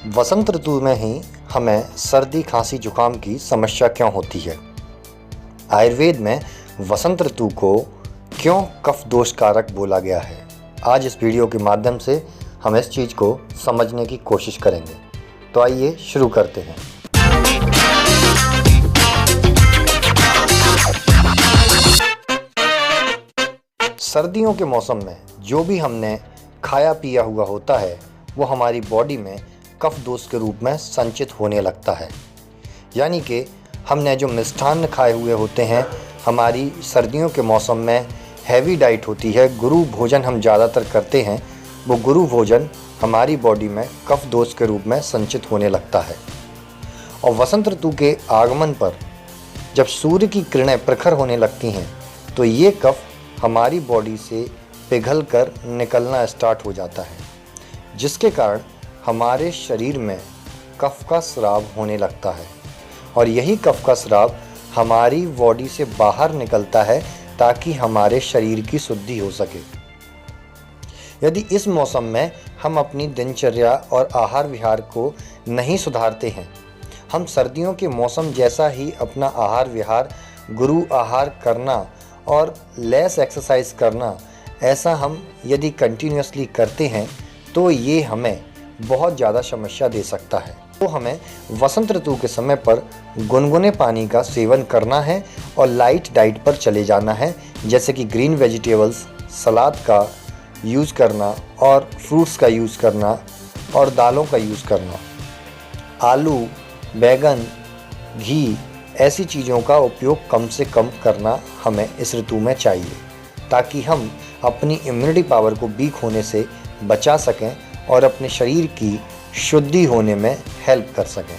वसंत ऋतु में ही हमें सर्दी खांसी जुकाम की समस्या क्यों होती है? आयुर्वेद में वसंत ऋतु को क्यों कफ दोष कारक बोला गया है? आज इस वीडियो के माध्यम से हम इस चीज़ को समझने की कोशिश करेंगे। तो आइए शुरू करते हैं। सर्दियों के मौसम में जो भी हमने खाया पिया हुआ होता है वो हमारी बॉडी में कफ दोष के रूप में संचित होने लगता है। यानी कि हमने जो मिष्ठान्न खाए हुए होते हैं, हमारी सर्दियों के मौसम में हैवी डाइट होती है, गुरु भोजन हम ज़्यादातर करते हैं, वो गुरु भोजन हमारी बॉडी में कफ दोष के रूप में संचित होने लगता है। और वसंत ऋतु के आगमन पर जब सूर्य की किरणें प्रखर होने लगती हैं तो ये कफ हमारी बॉडी से पिघल कर निकलना स्टार्ट हो जाता है, जिसके कारण हमारे शरीर में कफ का स्राव होने लगता है। और यही कफ का स्राव हमारी बॉडी से बाहर निकलता है ताकि हमारे शरीर की शुद्धि हो सके। यदि इस मौसम में हम अपनी दिनचर्या और आहार विहार को नहीं सुधारते हैं, हम सर्दियों के मौसम जैसा ही अपना आहार विहार गुरु आहार करना और लेस एक्सरसाइज करना, ऐसा हम यदि कंटिन्यूसली करते हैं तो ये हमें बहुत ज़्यादा समस्या दे सकता है। तो हमें वसंत ऋतु के समय पर गुनगुने पानी का सेवन करना है और लाइट डाइट पर चले जाना है, जैसे कि ग्रीन वेजिटेबल्स, सलाद का यूज़ करना और फ्रूट्स का यूज़ करना और दालों का यूज़ करना। आलू, बैगन, घी ऐसी चीज़ों का उपयोग कम से कम करना हमें इस ऋतु में चाहिए, ताकि हम अपनी इम्यूनिटी पावर को वीक होने से बचा सकें और अपने शरीर की शुद्धि होने में हेल्प कर सकें।